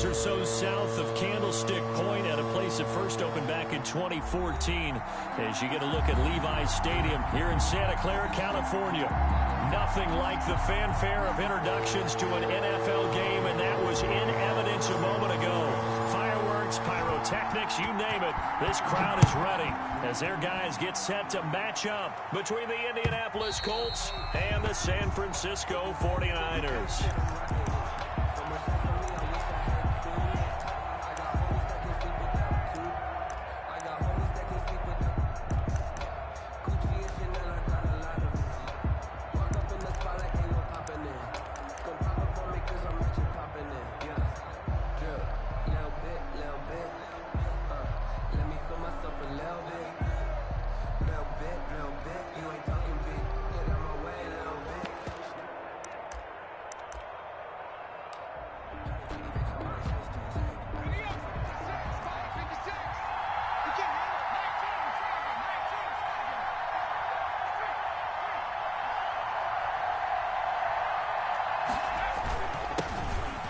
or so south of Candlestick Point at a place that first opened back in 2014. As you get a look at Levi's Stadium here in Santa Clara, California. Nothing like the fanfare of introductions to an NFL game, and that was in evidence a moment ago. Fireworks, pyrotechnics, you name it. This crowd is ready as their guys get set to match up between the Indianapolis Colts and the San Francisco 49ers.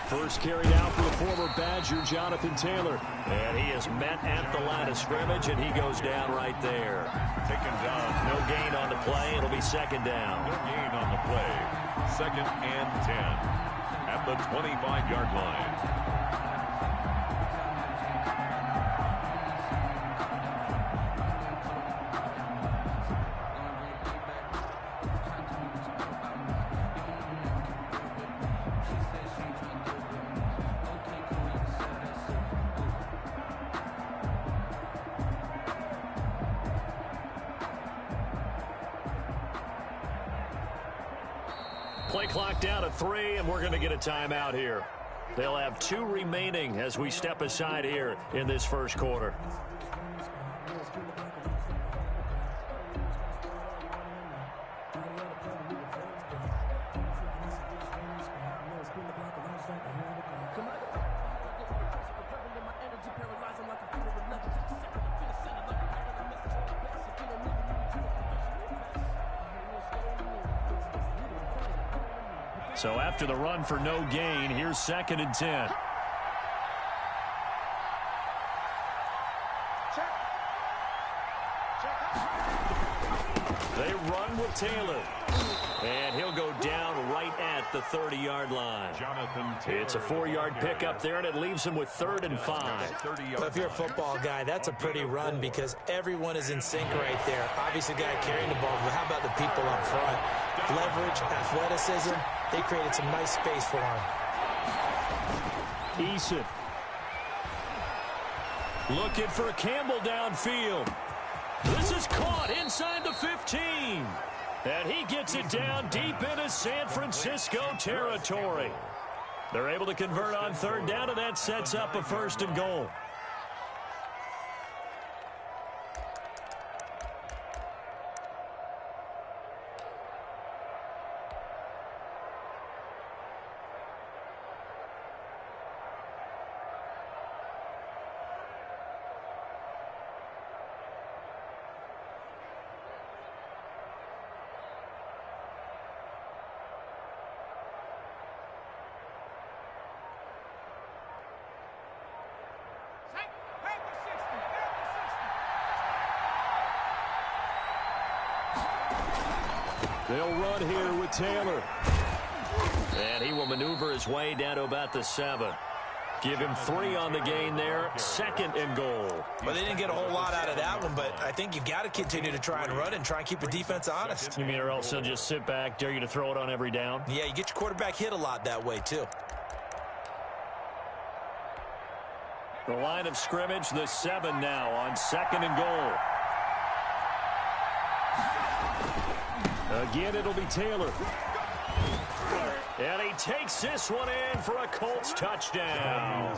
First carried out for the former Badger, Jonathan Taylor. And he is met at the line of scrimmage, and he goes down right there. Taken down. No gain on the play. It'll be second down. No gain on the play. 2nd and 10 at the 25-yard line. Play clock down to 3, and we're going to get a timeout here. They'll have 2 remaining as we step aside here in this first quarter. So after the run for no gain, here's 2nd and 10. They run with Taylor. And he'll go down right at the 30-yard line. It's a 4-yard pickup there, and it leaves him with 3rd and 5. Well, if you're a football guy, that's a pretty run because everyone is in sync right there. Obviously, the guy carrying the ball, but how about the people up front? Leverage, athleticism, they created some nice space for him. Eason. Looking for Campbell downfield. This is caught inside the 15. And he gets it down deep into San Francisco territory. They're able to convert on 3rd down, and that sets up a 1st and goal. They'll run here with Taylor. And he will maneuver his way down to about the 7. Give him 3 on the gain there. 2nd and goal. Well, they didn't get a whole lot out of that one, but I think you've got to continue to try and run and try and keep the defense honest. You mean or else he'll just sit back, dare you to throw it on every down? Yeah, you get your quarterback hit a lot that way, too. The line of scrimmage, the 7 now on 2nd and goal. Again, it'll be Taylor. And he takes this one in for a Colts touchdown.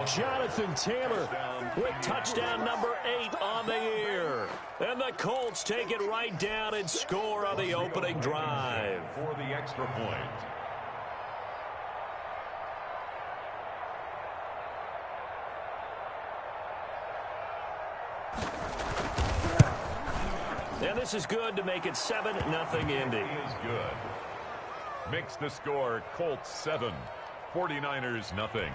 Jonathan Taylor with touchdown number 8 on the year. And the Colts take it right down and score on the opening drive. For the extra point. And this is good to make it 7-0 Indy. Is good. Makes the score Colts 7, 49ers nothing.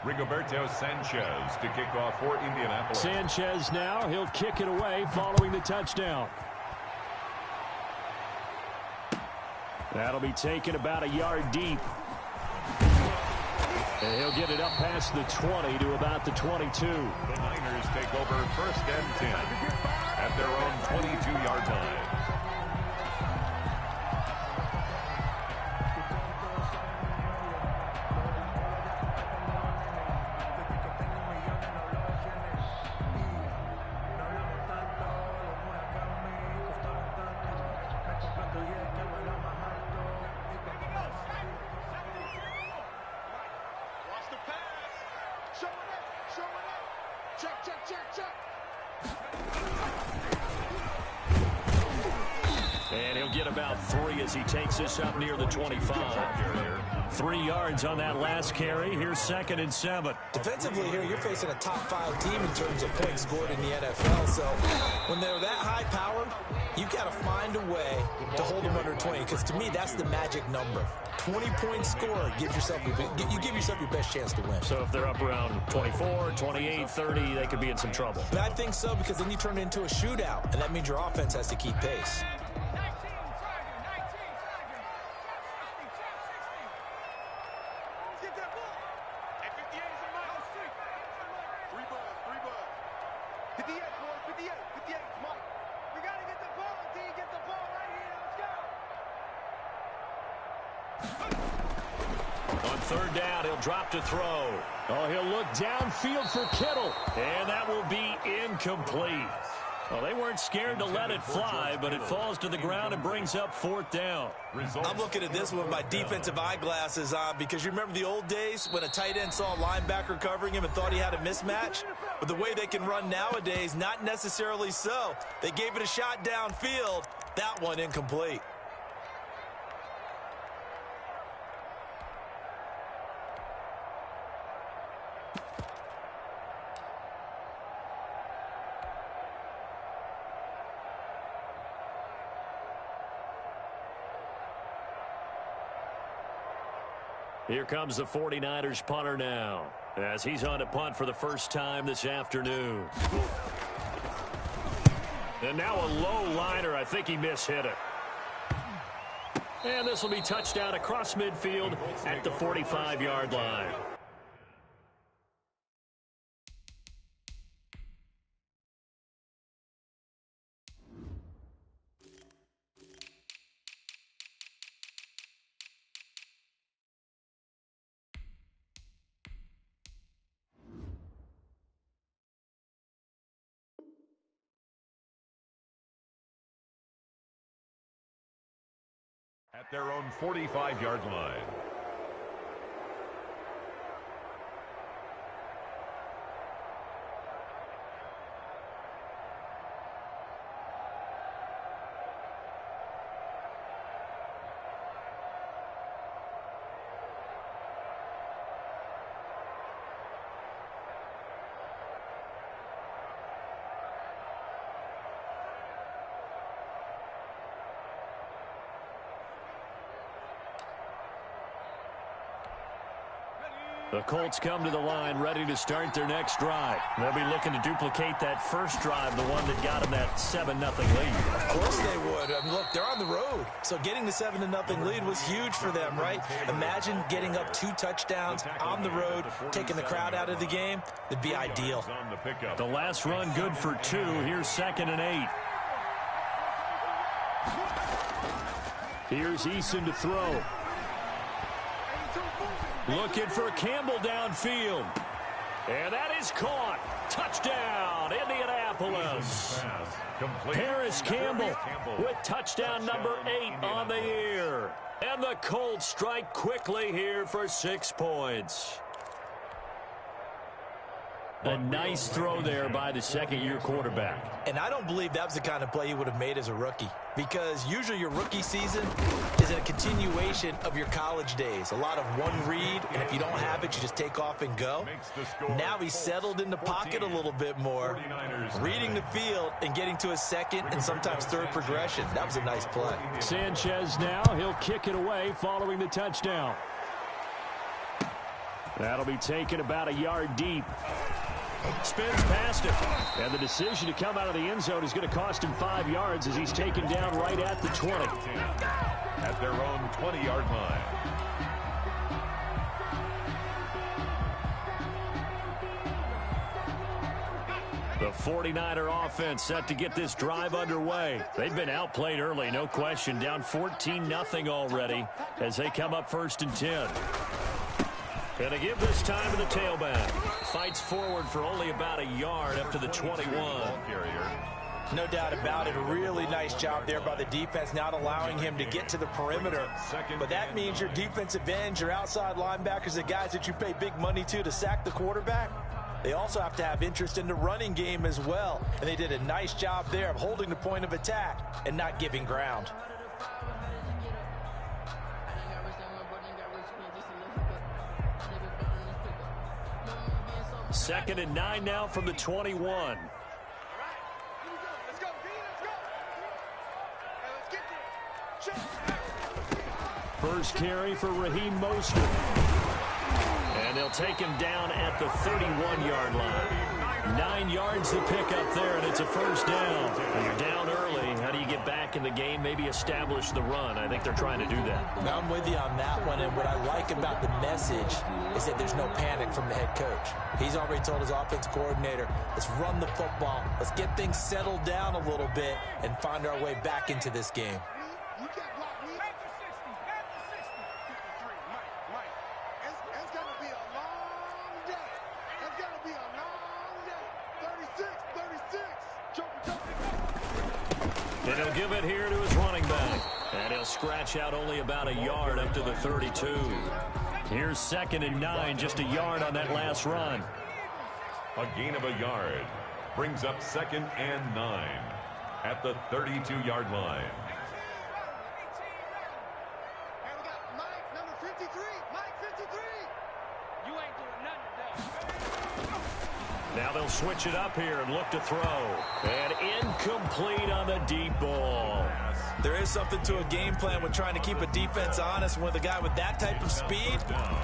Rigoberto Sanchez to kick off for Indianapolis. Sanchez now, he'll kick it away following the touchdown. That'll be taken about a yard deep. And he'll get it up past the 20 to about the 22. The Niners take over 1st and 10 at their own 22-yard line. And he'll get about 3 as he takes this up near the 25. 3 yards on that last carry. Here's 2nd and 7. Defensively here, you're facing a top-5 team in terms of points scored in the NFL. So when they're that high-powered, you've got to find a way to hold them under 20. Because to me, that's the magic number. 20-point score gives yourself you give yourself your best chance to win. So if they're up around 24, 28, 30, they could be in some trouble. But I think so, because then you turn it into a shootout, and that means your offense has to keep pace. On 3rd down, he'll drop to throw. Oh, he'll look downfield for Kittle. And that will be incomplete. Well, they weren't scared to let it fly, but it falls to the ground and brings up 4th down. I'm looking at this with my defensive eyeglasses on, because you remember the old days when a tight end saw a linebacker covering him and thought he had a mismatch? But the way they can run nowadays, not necessarily so. They gave it a shot downfield. That one incomplete. Here comes the 49ers punter now, as he's on to punt for the first time this afternoon. And now a low liner. I think he mishit it. And this will be touchdown across midfield at the 45-yard line. At their own 45-yard line. The Colts come to the line ready to start their next drive. They'll be looking to duplicate that first drive, the one that got them that 7-0 lead. Of course they would. I mean, look, they're on the road. So getting the 7-0 lead was huge for them, right? Imagine getting up 2 touchdowns on the road, taking the crowd out of the game. It'd be ideal. The last run good for 2. Here's 2nd and 8. Here's Eason to throw. Looking for Campbell downfield. And that is caught. Touchdown, Indianapolis. Paris Campbell with touchdown number 8 on the year. And the Colts strike quickly here for 6 points. A nice throw there by the second-year quarterback. And I don't believe that was the kind of play he would have made as a rookie, because usually your rookie season is a continuation of your college days. A lot of one read, and if you don't have it, you just take off and go. Now he's settled in the pocket a little bit more, reading the field and getting to a second and sometimes third progression. That was a nice play. Sanchez now, he'll kick it away following the touchdown. That'll be taken about a yard deep. Spins past him. And the decision to come out of the end zone is going to cost him 5 yards as he's taken down right at the 20. At their own 20-yard line. The 49er offense set to get this drive underway. They've been outplayed early, no question. Down 14-0 already as they come up 1st and 10. Going to give this time to the tailback. Fights forward for only about a yard up to the 21. No doubt about it. A really nice job there by the defense, not allowing him to get to the perimeter. But that means your defensive ends, your outside linebackers, the guys that you pay big money to sack the quarterback, they also have to have interest in the running game as well. And they did a nice job there of holding the point of attack and not giving ground. Second and 9 now from the 21. First carry for Raheem Mostert. And they'll take him down at the 31-yard line. 9 yards to pick up there, and it's a first down. When you're down early, how do you get back in the game, maybe establish the run? I think they're trying to do that. Now, I'm with you on that one, and what I like about the message is that there's no panic from the head coach. He's already told his offense coordinator, let's run the football, let's get things settled down a little bit and find our way back into this game. And he'll give it here to his running back. And he'll scratch out only about a yard up to the 32. Here's 2nd and 9, just a yard on that last run. A gain of a yard brings up 2nd and 9 at the 32-yard line. And we got Mike, number 53. Mike, 53. You ain't doing nothing today. Now they'll switch it up here and look to throw. And incomplete on the deep ball. There is something to a game plan with trying to keep a defense honest. With a guy with that type of speed,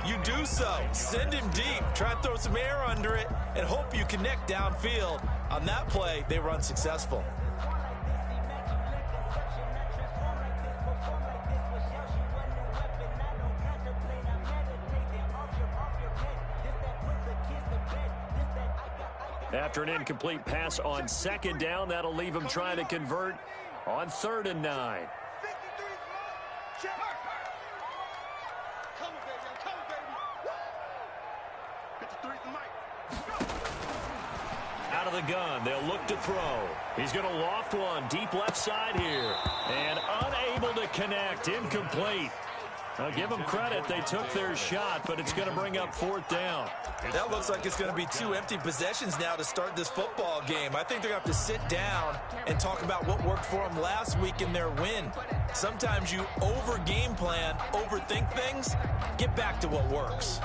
you do so. Send him deep. Try and throw some air under it and hope you connect downfield. On that play, they were unsuccessful. After an incomplete pass on 2nd down, that'll leave him trying to convert on 3rd and 9. Out of the gun, they'll look to throw. He's going to loft one deep left side here. And unable to connect, incomplete. I'll give them credit. They took their shot, but it's going to bring up 4th down. That looks like it's going to be 2 empty possessions now to start this football game. I think they're going to have to sit down and talk about what worked for them last week in their win. Sometimes you over-game plan, overthink things. Get back to what works.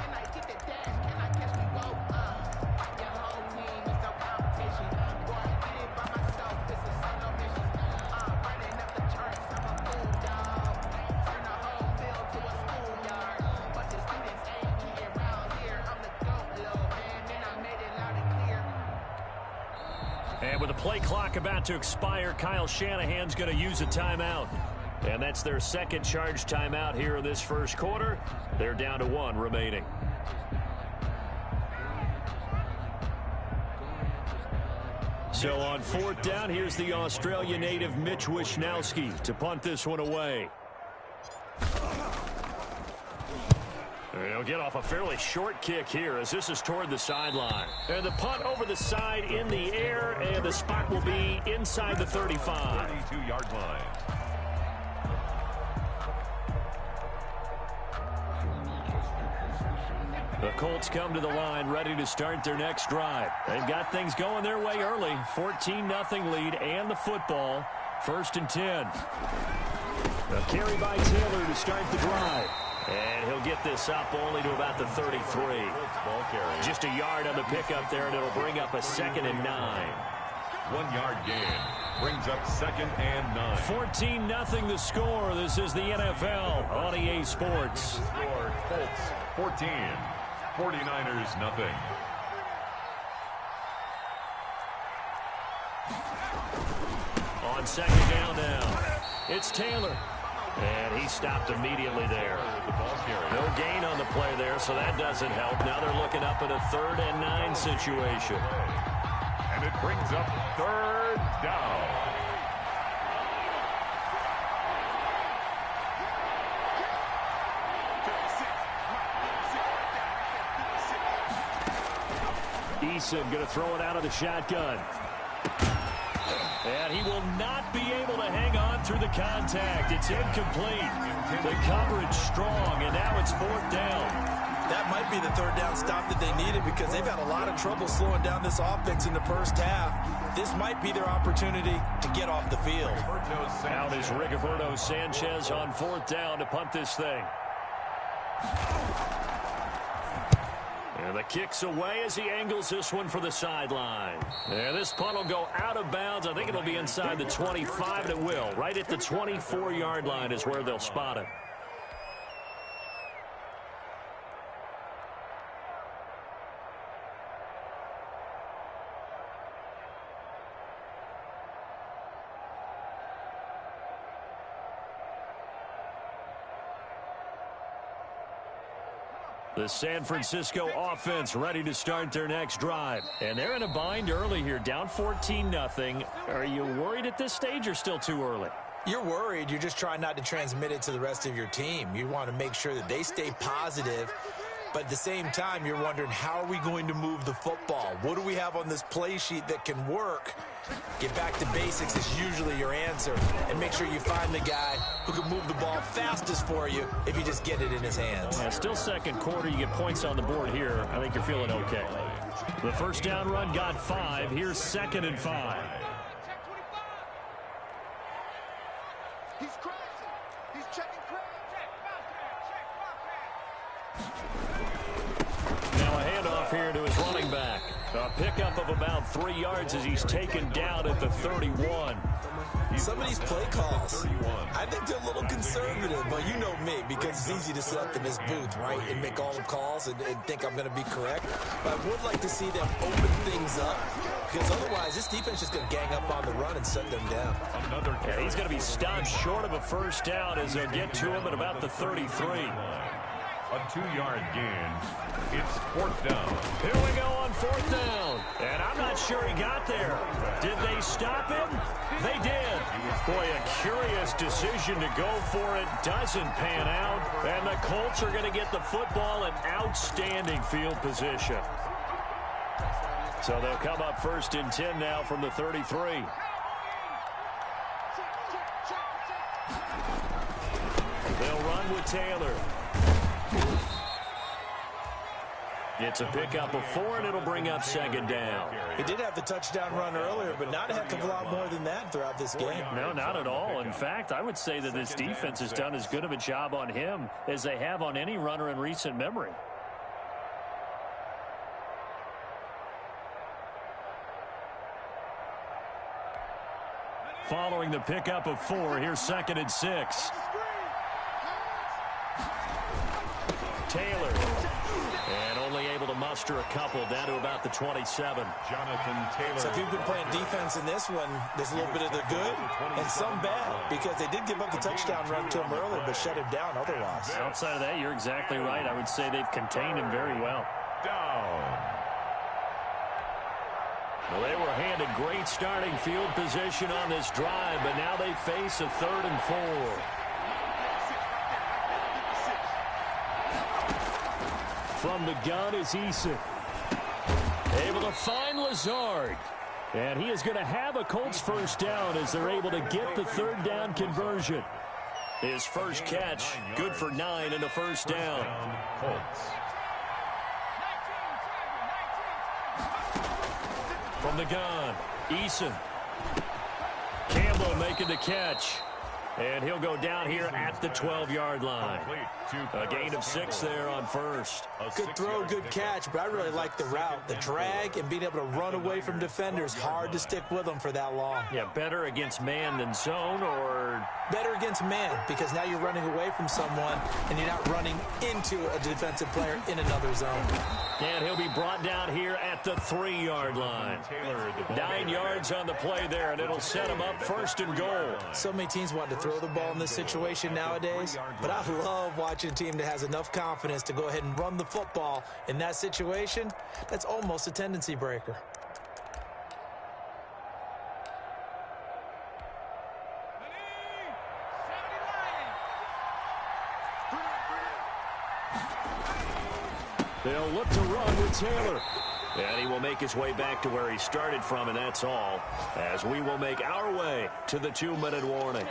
And with the play clock about to expire, Kyle Shanahan's going to use a timeout. And that's their 2nd charge timeout here in this first quarter. They're down to 1 remaining. So on 4th down, here's the Australia native Mitch Wishnowski to punt this one away. He'll get off a fairly short kick here as this is toward the sideline. And the punt over the side in the air, and the spot will be inside the 35. 32-yard line. The Colts come to the line ready to start their next drive. They've got things going their way early. 14-0 lead and the football. 1st and 10. A carry by Taylor to start the drive. And he'll get this up only to about the 33. Just a yard on the pickup there, and it'll bring up a 2nd and 9. 1-yard gain brings up 2nd and 9. 14-0 the score. This is the NFL on EA Sports. Score Colts 14, 49ers nothing. On second down now, it's Taylor. And he stopped immediately there. No gain on the play there, so that doesn't help. Now they're looking up at a 3rd and 9 situation. And it brings up 3rd down. Eason going to throw it out of the shotgun. And he will not be able to hang on through the contact. It's incomplete. The coverage strong, and now it's 4th down. That might be the 3rd down stop that they needed because they've had a lot of trouble slowing down this offense in the first half. This might be their opportunity to get off the field. Out is Rigoberto Sanchez on 4th down to punt this thing. And the kick's away as he angles this one for the sideline. And this punt will go out of bounds. I think it'll be inside the 25, and it will. Right at the 24-yard line is where they'll spot it. The San Francisco offense ready to start their next drive. And they're in a bind early here, down 14-0. Are you worried at this stage or still too early? You're worried. You're just trying not to transmit it to the rest of your team. You want to make sure that they stay positive. But at the same time, you're wondering, how are we going to move the football? What do we have on this play sheet that can work? Get back to basics is usually your answer. And make sure you find the guy who can move the ball fastest for you if you just get it in his hands. Yeah, still second quarter. You get points on the board here. I think you're feeling okay. The first down run got 5. Here's 2nd and 5. He's crazy. He's checking crazy. Now a handoff here to his running back. A pickup of about 3 yards as he's taken down at the 31. Some of these play calls, I think they're a little conservative, but you know me, because it's easy to sit up in this booth, right, and make all the calls and think I'm going to be correct. But I would like to see them open things up, because otherwise this defense is going to gang up on the run and shut them down. Yeah, he's going to be stopped short of a first down as they'll get to him at about the 33. A 2-yard gain. It's 4th down. Here we go on 4th down. And I'm not sure he got there. Did they stop him? They did. Boy, a curious decision to go for it. Doesn't pan out. And the Colts are going to get the football in outstanding field position. So they'll come up 1st and 10 now from the 33. They'll run with Taylor. It's a pickup of 4, and it'll bring up 2nd down. He did have the touchdown run earlier, but not a heck of a lot more than that throughout this game. No, not at all. In fact, I would say that this defense has done as good of a job on him as they have on any runner in recent memory. Following the pickup of 4, here's 2nd and 6. Taylor. And only able to muster a couple down to about the 27. Jonathan Taylor. So if you've been playing defense in this one, there's a little bit of the good and some bad, because they did give up the touchdown run to him earlier, but shut him down otherwise. Outside of that, you're exactly right. I would say they've contained him very well. Down. Well, they were handed great starting field position on this drive, but now they face a 3rd and 4. From the gun is Eason. Able to find Lazard. And he is going to have a Colts first down as they're able to get the 3rd down conversion. His first catch, good for 9 and a first down. Colts. From the gun, Eason. Campbell making the catch. And he'll go down here at the 12-yard line. A gain of 6 there on first. Good throw, good catch, but I really like the route. The drag and being able to run away from defenders. Hard to stick with them for that long. Yeah, better against man than zone, or? Better against man, because now you're running away from someone and you're not running into a defensive player in another zone. And he'll be brought down here at the 3-yard line. 9 yards on the play there, and it'll set him up 1st and goal. So many teams want to throw the ball in this situation nowadays, but I love watching a team that has enough confidence to go ahead and run the football in that situation. That's almost a tendency breaker. They'll look to run with Taylor. And he will make his way back to where he started from, and that's all, as we will make our way to the 2-minute warning.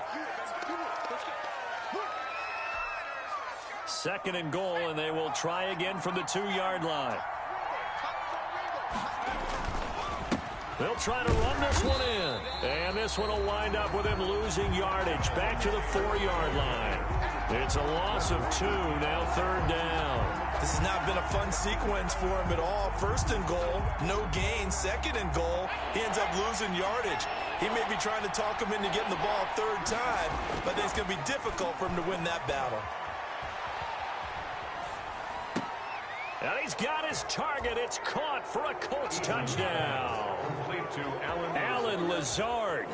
2nd and goal, and they will try again from the 2-yard line. They'll try to run this one in. And this one will wind up with him losing yardage back to the 4-yard line. It's a loss of 2, now 3rd down. This has not been a fun sequence for him at all. 1st and goal, no gain. 2nd and goal, he ends up losing yardage. He may be trying to talk him into getting the ball 3rd time, but it's going to be difficult for him to win that battle. And he's got his target. It's caught for a Colts touchdown. Allen Lazard,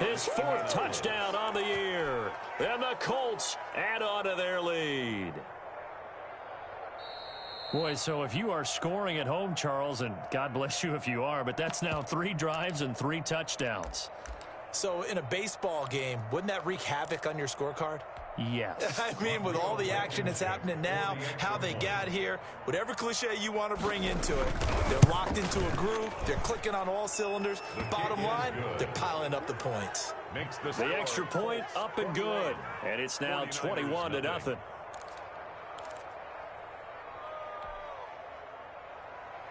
his 4th touchdown on the year. And the Colts add on to their lead. Boy, so if you are scoring at home, Charles, and God bless you if you are, but that's now 3 drives and 3 touchdowns. So in a baseball game, wouldn't that wreak havoc on your scorecard? Yes. I mean, with all the action that's happening now, how they got here, whatever cliche you want to bring into it, they're locked into a groove, they're clicking on all cylinders. Bottom line, they're piling up the points. The extra point up and good, and it's now 21-0.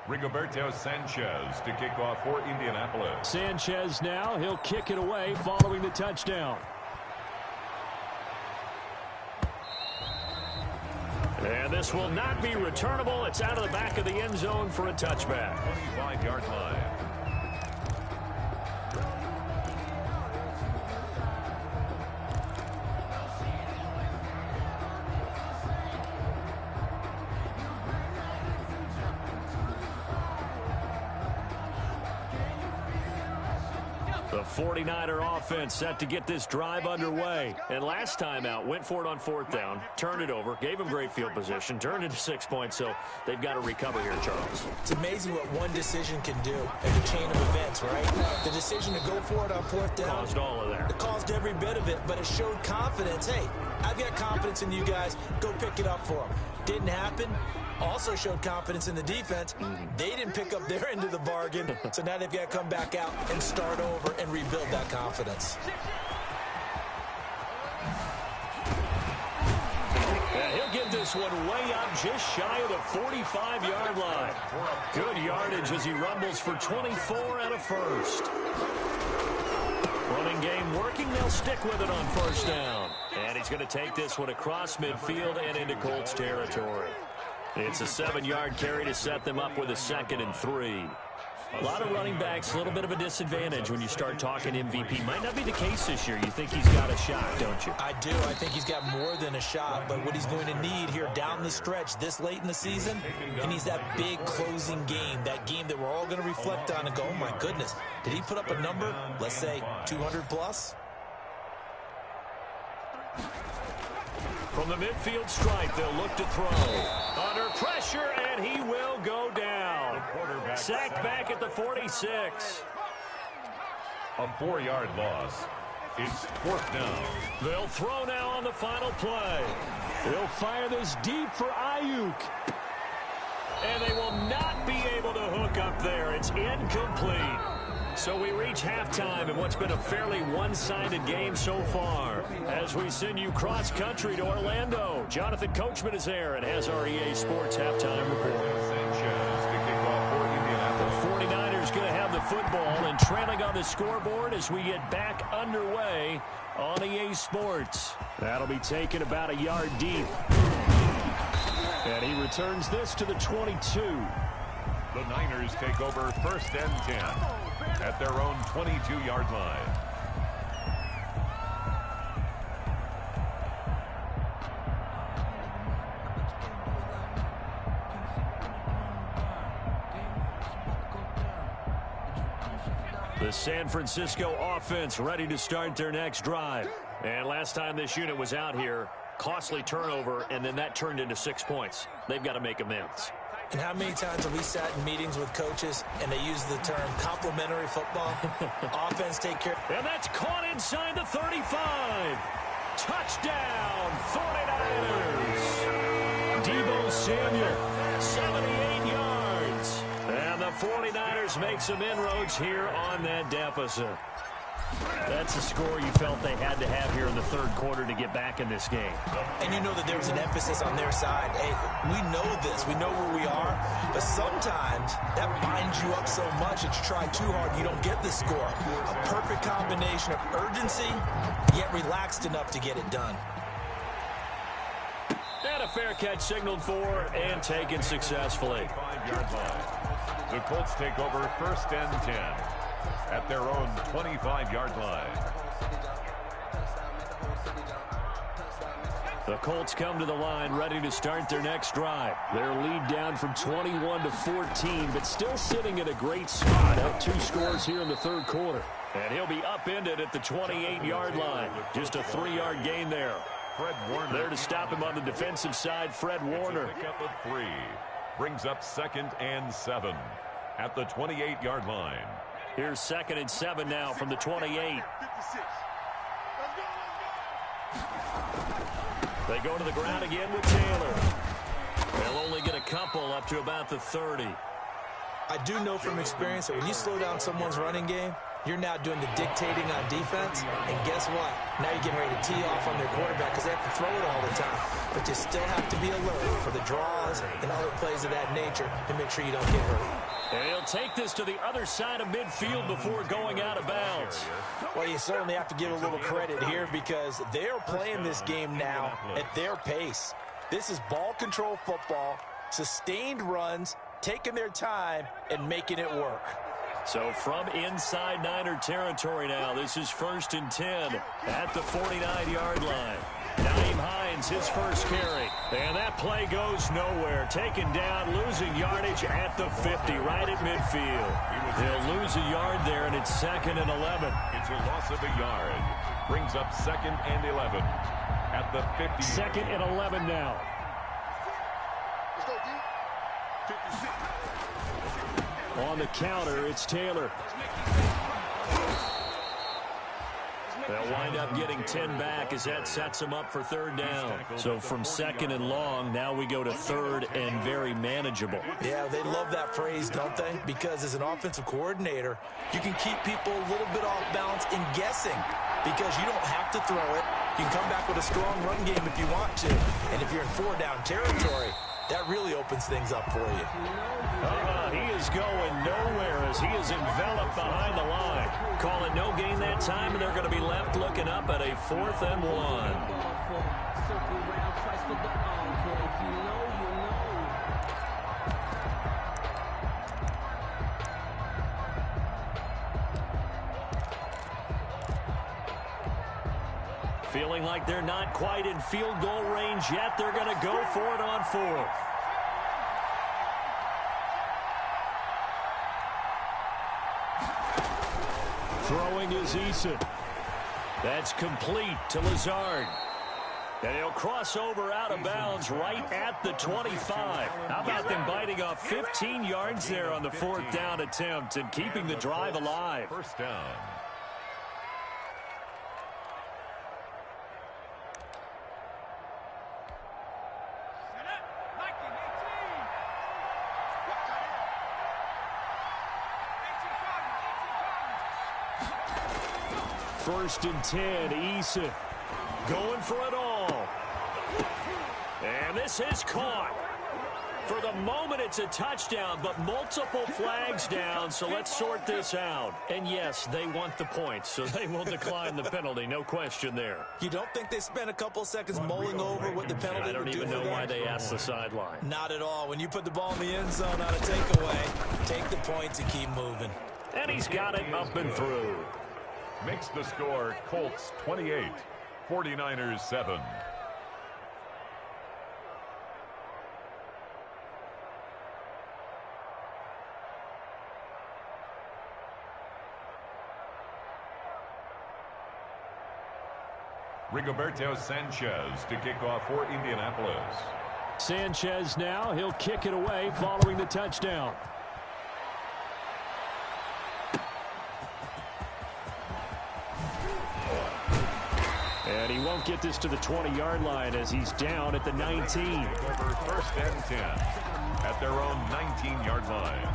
Rigoberto Sanchez to kick off for Indianapolis. Sanchez now, he'll kick it away following the touchdown. And this will not be returnable. It's out of the back of the end zone for a touchback. 25-yard line. The 49er offense set to get this drive underway. And last time out, went for it on 4th down, turned it over, gave them great field position, turned it to 6 points, so they've got to recover here, Charles. It's amazing what one decision can do in the chain of events, right? The decision to go for it on 4th down. Caused all of that. It caused every bit of it, but it showed confidence. Hey, I've got confidence in you guys. Go pick it up for them. Didn't happen. Also showed confidence in the defense. They didn't pick up their end of the bargain, so now they've got to come back out and start over and rebuild that confidence. And he'll get this one way up just shy of the 45-yard line. Good yardage as he rumbles for 24 and a first. Running game working. They'll stick with it on 1st down. And he's going to take this one across midfield and into Colts territory. It's a 7-yard carry to set them up with a 2nd and 3. A lot of running backs, a little bit of a disadvantage when you start talking MVP. Might not be the case this year. You think he's got a shot, don't you? I do. I think he's got more than a shot, but what he's going to need here down the stretch this late in the season, he needs that big closing game, that game that we're all going to reflect on and go, oh my goodness, did he put up a number, let's say 200 plus? From the midfield stripe, they'll look to throw. Under pressure, and he will go down. Sacked back at the 46. A 4-yard loss. It's 4th down. They'll throw now on the final play. They'll fire this deep for Ayuk. And they will not be able to hook up there. It's incomplete. So we reach halftime in what's been a fairly one-sided game so far. As we send you cross-country to Orlando, Jonathan Coachman is there and has our EA Sports halftime report. Sanchez to kick off for Indianapolis. The 49ers going to have the football and trailing on the scoreboard as we get back underway on EA Sports. That'll be taken about a yard deep. And he returns this to the 22. The Niners take over 1st and 10 at their own 22-yard line. The San Francisco offense ready to start their next drive. And last time this unit was out here, costly turnover, and then that turned into 6 points. They've got to make amends. And how many times have we sat in meetings with coaches and they use the term complementary football? Offense take care. And that's caught inside the 35. Touchdown, 49ers. Deebo Samuel, 78 yards. And the 49ers make some inroads here on that deficit. That's a score you felt they had to have here in the third quarter to get back in this game. And you know that there was an emphasis on their side. Hey, we know this. We know where we are. But sometimes that binds you up so much that you try too hard, you don't get the score. A perfect combination of urgency, yet relaxed enough to get it done. And a fair catch signaled for and taken successfully. 5-yard line. The Colts take over 1st and 10 at their own 25-yard line. The Colts come to the line ready to start their next drive. Their lead down from 21 to 14, but still sitting at a great spot. Up 2 scores here in the third quarter. And he'll be upended at the 28-yard line. Just a 3-yard gain there. Fred Warner there to stop him on the defensive side. Fred Warner. Pick up of 3. Brings up 2nd and 7 at the 28-yard line. Here's 2nd and 7 now from the 28. They go to the ground again with Taylor. They'll only get a couple up to about the 30. I do know from experience that when you slow down someone's running game, you're now doing the dictating on defense. And guess what? Now you're getting ready to tee off on their quarterback because they have to throw it all the time. But you still have to be alert for the draws and other plays of that nature to make sure you don't get hurt. And he'll take this to the other side of midfield before going out of bounds. Well, you certainly have to give a little credit here because they're playing this game now at their pace. This is ball control football, sustained runs, taking their time, and making it work. So from inside Niner territory now, this is 1st and 10 at the 49-yard line. Nyheim Hines, his first carry. And that play goes nowhere. Taken down, losing yardage at the 50, right at midfield. They'll lose a yard there, and it's 2nd and 11. It's a loss of a yard. Brings up 2nd and 11 at the 50. 2nd and 11 now. Let's go, D. 56. On the counter, it's Taylor. They'll wind up getting 10 back as that sets them up for 3rd down. So from 2nd and long, now we go to 3rd and very manageable. Yeah, they love that phrase, don't they? Because as an offensive coordinator, you can keep people a little bit off balance in guessing because you don't have to throw it. You can come back with a strong run game if you want to. And if you're in 4-down territory, that really opens things up for you. He is going nowhere as he is enveloped behind the line. Call it no gain that time, and they're going to be left looking up at a 4th and 1. Feeling like they're not quite in field goal range yet. They're going to go for it on 4th. Throwing is Eason. That's complete to Lazard. And he'll cross over out of bounds right at the 25. How about them biting off 15 yards there on the 4th down attempt and keeping the drive alive? 1st down. First and 10, Eason going for it all. And this is caught. For the moment, it's a touchdown, but multiple flags down, so let's sort this out. And yes, they want the points, so they will decline the penalty, no question there. You don't think they spent a couple seconds mulling over what the penalty would do for them? I don't even know why they asked the sideline. Not at all. When you put the ball in the end zone on a takeaway, take the points and keep moving. And he's got it up and through. Makes the score Colts 28, 49ers 7. Rigoberto Sanchez to kick off for Indianapolis. Sanchez now, he'll kick it away following the touchdown. And he won't get this to the 20-yard line as he's down at the 19. Over 1st and 10 at their own 19-yard line.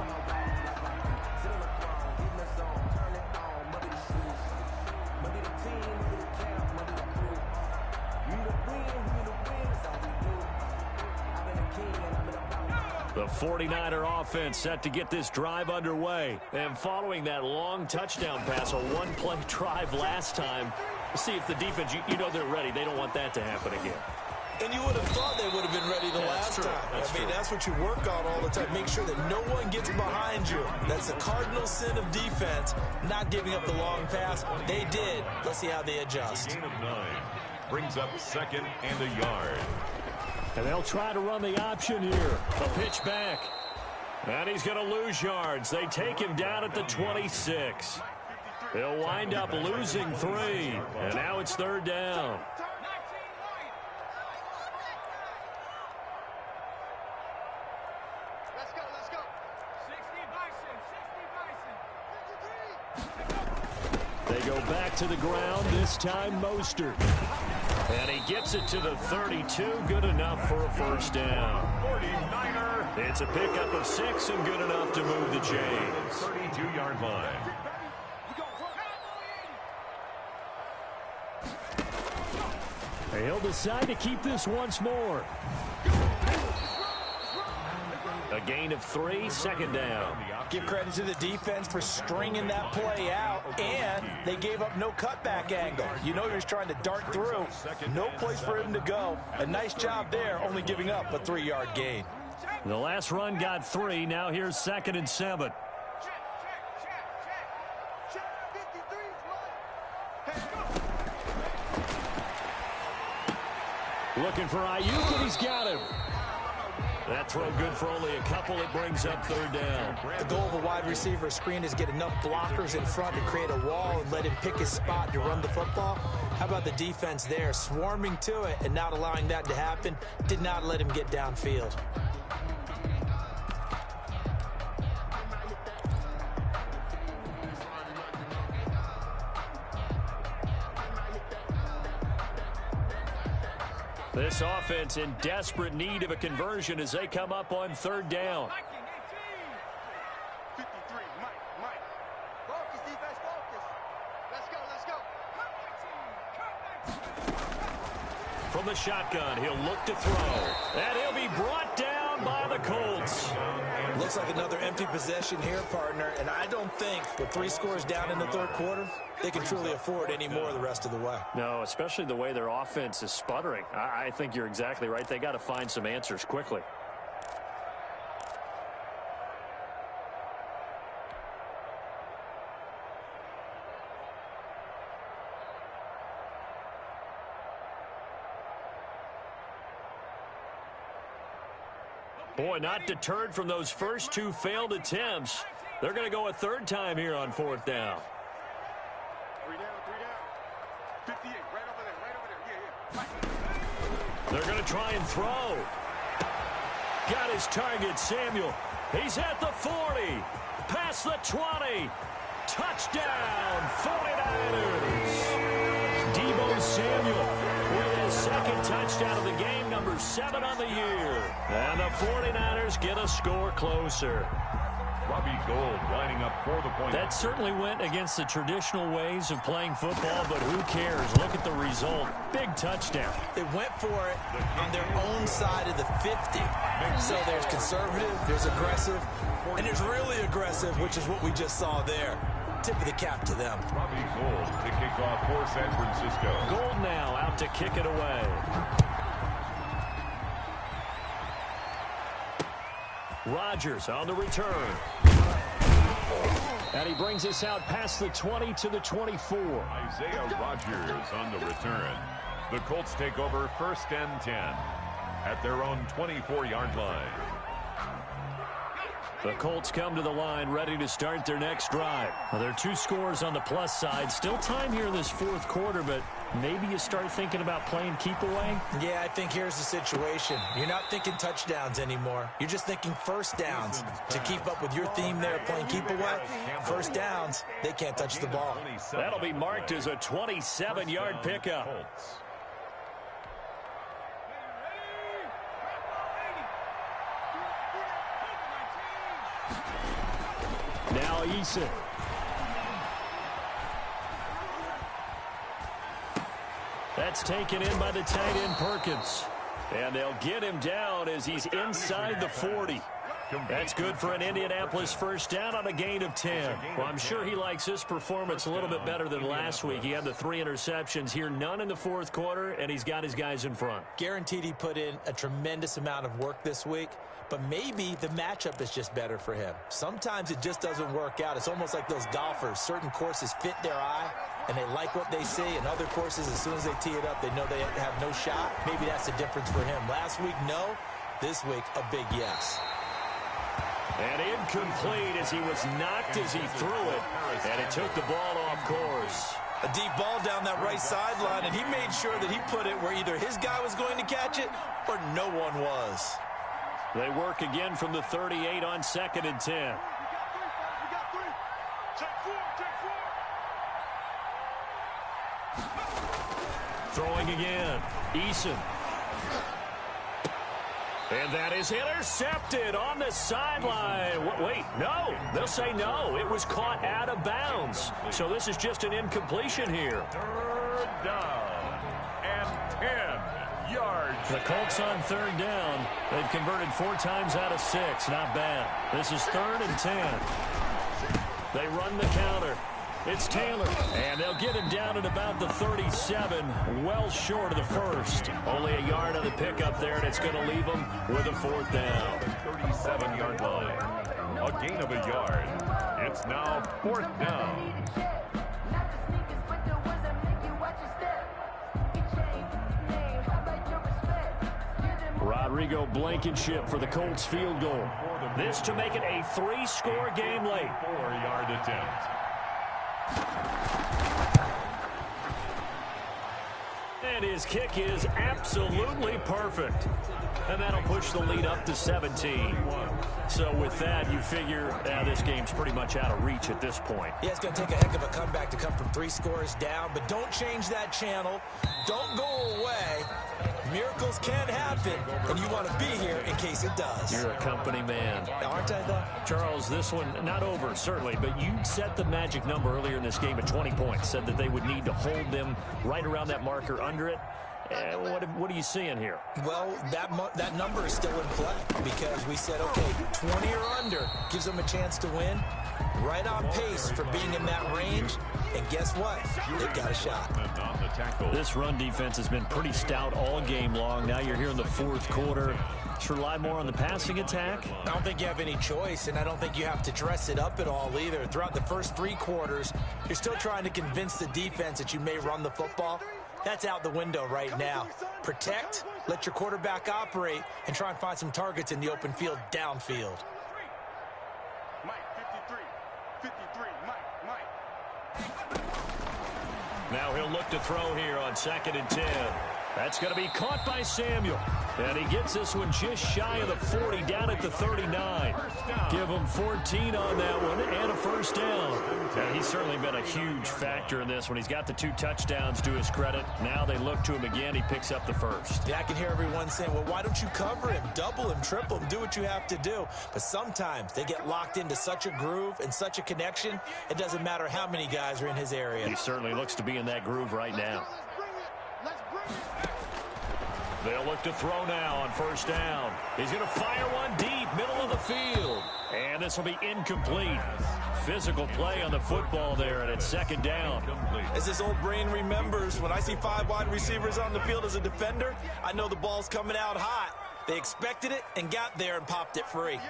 The 49er offense set to get this drive underway. And following that long touchdown pass, a one-play drive last time, we'll see if the defense, you know they're ready. They don't want that to happen again. And you would have thought they would have been ready the last time. I mean, that's what you work on all the time. Make sure that no one gets behind you. That's the cardinal sin of defense, not giving up the long pass. They did. Let's see how they adjust. Gain of 9 brings up 2nd and a yard. And they'll try to run the option here. A pitch back. And he's going to lose yards. They take him down at the 26. He'll wind up losing 3. And now it's 3rd down. Let's go, let's go. 60 Bison, 60 Bison. They go back to the ground, this time Mostert. And he gets it to the 32, good enough for a 1st down. 49er. It's a pickup of 6 and good enough to move the chains. 32-yard line. He'll decide to keep this once more. A gain of 3, 2nd down. Give credit to the defense for stringing that play out, and they gave up no cutback angle. You know you're trying to dart through. No place for him to go. A nice job there, only giving up a 3-yard gain. The last run got 3. Now here's 2nd and 7. Looking for Ayuk, and he's got him. That throw good for only a couple. It brings up 3rd down. The goal of a wide receiver screen is get enough blockers in front to create a wall and let him pick his spot to run the football. How about the defense there, swarming to it and not allowing that to happen? Did not let him get downfield. This offense in desperate need of a conversion as they come up on 3rd down. 53, Mike. Focus, defense, focus. Let's go. From the shotgun, he'll look to throw. And he'll be brought down by the Colts. Looks like another empty possession here, partner, and I don't think with 3 scores down in the 3rd quarter, they can truly afford any more the rest of the way. No, especially the way their offense is sputtering. I think you're exactly right. They got to find some answers quickly. Boy, not deterred from those first 2 failed attempts. They're going to go a 3rd time here on 4th down. 3 down. 58, right over there. Yeah. They're going to try and throw. Got his target, Samuel. He's at the 40. Past the 20. Touchdown, 49ers. Deebo Samuel with his 2nd touchdown of the game, number 7 on the year. And the 49ers get a score closer. Robbie Gold lining up for the point. That certainly went against the traditional ways of playing football, but who cares? Look at the result. Big touchdown. They went for it on their own side of the 50. So there's conservative, there's aggressive, and there's really aggressive, which is what we just saw there. Tip of the cap to them. Robbie Gold to kick off for San Francisco. Gold now out to kick it away. Rodgers on the return. And he brings us out past the 20 to the 24. Isaiah Rodgers on the return. The Colts take over 1st and 10 at their own 24-yard line. The Colts come to the line ready to start their next drive. Well, there are 2 scores on the plus side. Still time here in this 4th quarter, but maybe you start thinking about playing keep away? Yeah, I think here's the situation. You're not thinking touchdowns anymore. You're just thinking first downs. To keep up with your theme there, playing keep away, first downs, they can't touch the ball. That'll be marked as a 27-yard pickup. Now Eason. That's taken in by the tight end Perkins. And they'll get him down as he's inside the 40. That's good for an Indianapolis first down on a gain of 10. Well, I'm sure he likes his performance a little bit better than last week. He had the 3 interceptions here, none in the 4th quarter, and he's got his guys in front. Guaranteed he put in a tremendous amount of work this week, but maybe the matchup is just better for him. Sometimes it just doesn't work out. It's almost like those golfers. Certain courses fit their eye, and they like what they see, and other courses, as soon as they tee it up, they know they have no shot. Maybe that's the difference for him. Last week, no. This week, a big yes. And incomplete as he was knocked as he threw it, and it took the ball off course. A deep ball down that right sideline, and he made sure that he put it where either his guy was going to catch it or no one was. They work again from the 38 on 2nd and 10. We got 3. Take 4. Throwing again. Eason. And that is intercepted on the sideline. Wait, no. They'll say no. It was caught out of bounds. So this is just an incompletion here. 3rd down and 10 yards. The Colts on 3rd down. They've converted 4 times out of 6. Not bad. This is 3rd and 10. They run the counter. It's Taylor, and they'll get him down at about the 37, well short of the 1st. Only a yard on the pickup there, and it's going to leave him with a 4th down. 37-yard line. A gain of a yard. It's now 4th down. Rodrigo Blankenship for the Colts field goal. This to make it a 3-score game late. 4-yard attempt. And his kick is absolutely perfect. And that'll push the lead up to 17. So with that, you figure this game's pretty much out of reach at this point. Yeah, it's going to take a heck of a comeback to come from 3 scores down, but don't change that channel. Don't go away. Miracles can happen, and you want to be here in case it does. You're a company man. Aren't I, though? Charles, this one, not over, certainly, but you set the magic number earlier in this game at 20 points. Said that they would need to hold them right around that marker under it. What are you seeing here? Well, that number is still in play because we said, okay, 20 or under gives them a chance to win. Right on pace for being in that range. And guess what? They've got a shot. This run defense has been pretty stout all game long. Now you're here in the 4th quarter. Should rely more on the passing attack? I don't think you have any choice, and I don't think you have to dress it up at all either. Throughout the first 3 quarters, you're still trying to convince the defense that you may run the football. That's out the window right now. Protect, let your quarterback operate, and try and find some targets in the open field downfield. Mike, 53, Mike. Now he'll look to throw here on 2nd and 10. That's going to be caught by Samuel. And he gets this one just shy of the 40, down at the 39. Give him 14 on that one and a first down. And he's certainly been a huge factor in this one. He's got the 2 touchdowns to his credit. Now they look to him again. He picks up the first. Yeah, I can hear everyone saying, well, why don't you cover him, double him, triple him, do what you have to do. But sometimes they get locked into such a groove and such a connection, it doesn't matter how many guys are in his area. He certainly looks to be in that groove right now. They'll look to throw now on first down. He's going to fire one deep, middle of the field. And this will be incomplete. Physical play on the football there, and it's second down. As his old brain remembers, when I see 5 wide receivers on the field as a defender, I know the ball's coming out hot. They expected it and got there and popped it free.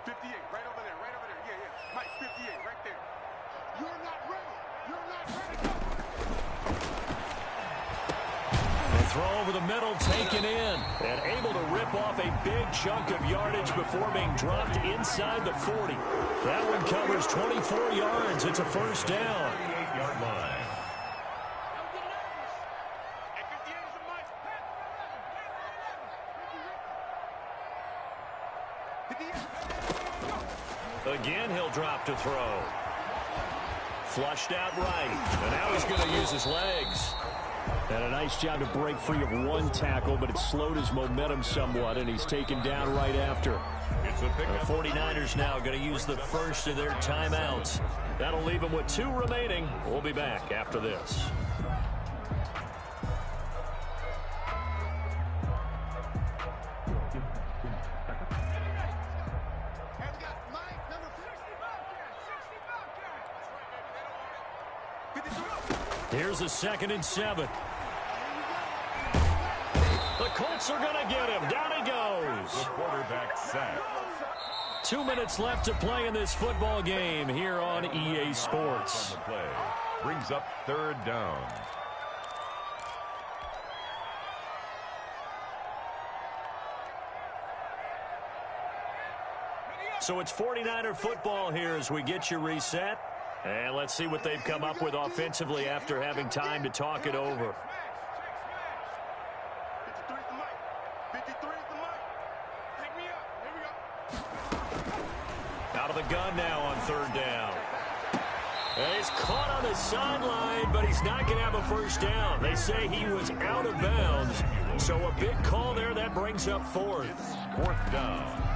58, right over there, right over there. Yeah. Mike, 58, right there. You're not ready. You're not ready. Throw over the middle, taken in, and able to rip off a big chunk of yardage before being dropped inside the 40. That one covers 24 yards. It's a first down. 8-yard line. Again, he'll drop to throw. Flushed out right, and now he's going to use his legs. And a nice job to break free of one tackle, but it slowed his momentum somewhat, and he's taken down right after. The 49ers now going to use the first of their timeouts. That'll leave them with 2 remaining. We'll be back after this. Here's a 2nd and 7. The Colts are going to get him. Down he goes. The quarterback sack. 2 minutes left to play in this football game here on EA Sports. On the play. Brings up 3rd down. So it's 49er football here as we get you reset. And let's see what they've come up with offensively after having time to talk it over. 53 is the mic. 53 is the mic. Take me up. Here we go. Out of the gun now on 3rd down. And he's caught on the sideline, but he's not going to have a first down. They say he was out of bounds. So a big call there. That brings up 4th. 4th down.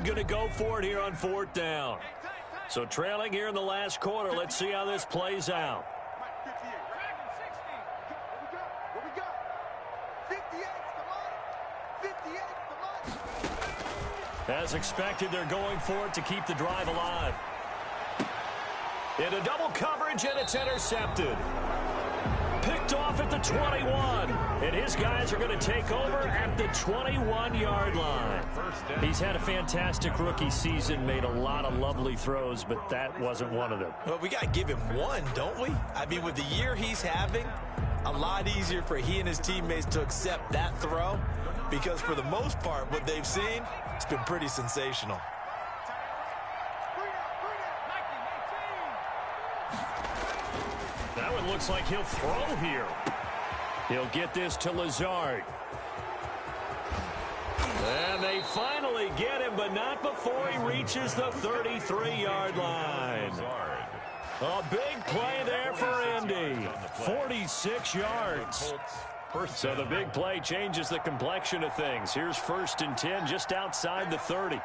Going to go for it here on 4th down. So trailing here in the last quarter. Let's see how this plays out. Mike, 58, right? What we got? 58 is the mic. As expected, they're going for it to keep the drive alive. Into double coverage, and it's intercepted. Picked off at the 21. And his guys are going to take over at the 21-yard line. He's had a fantastic rookie season, made a lot of lovely throws, but that wasn't one of them. Well, we got to give him one, don't we? I mean, with the year he's having, a lot easier for he and his teammates to accept that throw, because for the most part, what they've seen, it's been pretty sensational. That one looks like he'll throw here. He'll get this to Lazard. And they finally get him, but not before he reaches the 33-yard line. A big play there for Indy. 46 yards. So the big play changes the complexion of things. Here's 1st and 10 just outside the 30.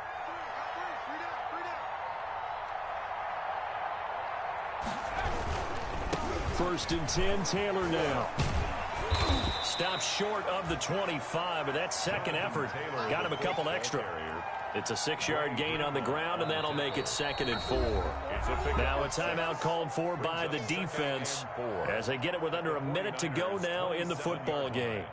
First and 10, Taylor now. Stops short of the 25, but that second effort got him a couple extra. It's a 6-yard gain on the ground, and that'll make it 2nd and 4. Now a timeout called for by the defense as they get it with under a minute to go now in the football game.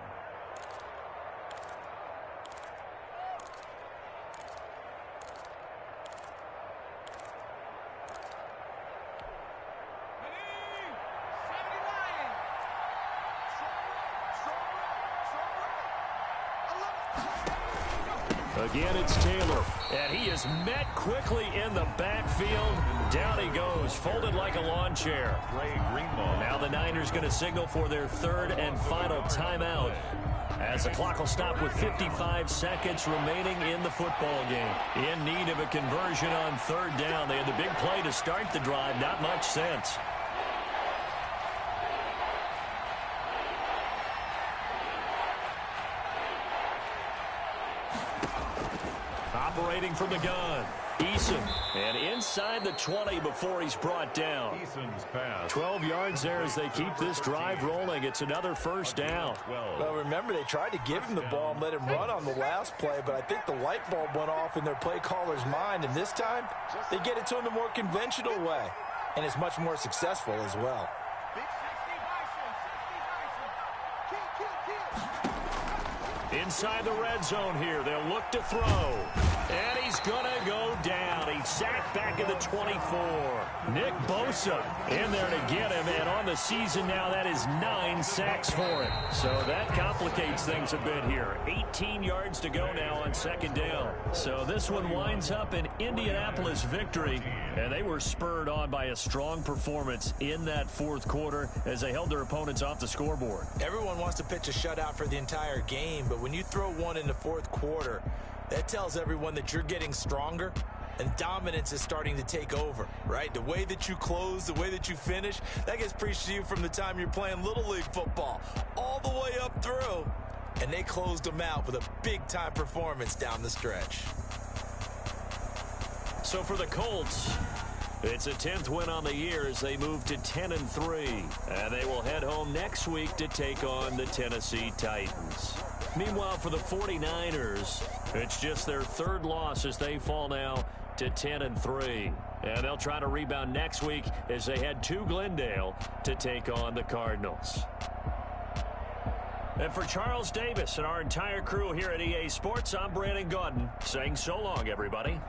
Again, it's Taylor, and he is met quickly in the backfield. Down he goes, folded like a lawn chair. Now the Niners going to signal for their third and final timeout, as the clock will stop with 55 seconds remaining in the football game. In need of a conversion on third down. They had the big play to start the drive. Not much sense. Operating from the gun, Eason, and inside the 20 before he's brought down. Eason's pass. 12 yards there as they keep this drive rolling. It's another first down. Well, remember, they tried to give him the ball and let him run on the last play, but I think the light bulb went off in their play caller's mind, and this time they get it to him the more conventional way, and it's much more successful as well. Inside the red zone here, they'll look to throw. And he's going to go down. He's sacked back at the 24. Nick Bosa in there to get him. And on the season now, that is 9 sacks for him. So that complicates things a bit here. 18 yards to go now on second down. So this one winds up an Indianapolis victory. And they were spurred on by a strong performance in that fourth quarter as they held their opponents off the scoreboard. Everyone wants to pitch a shutout for the entire game, but when you throw one in the fourth quarter, that tells everyone that you're getting stronger and dominance is starting to take over, right? The way that you close, the way that you finish, that gets preached to you from the time you're playing Little League football all the way up through. And they closed them out with a big-time performance down the stretch. So for the Colts, it's a 10th win on the year as they move to 10-3. And they will head home next week to take on the Tennessee Titans. Meanwhile, for the 49ers, it's just their third loss as they fall now to 10-3. And they'll try to rebound next week as they head to Glendale to take on the Cardinals. And for Charles Davis and our entire crew here at EA Sports, I'm Brandon Gaudin saying so long, everybody.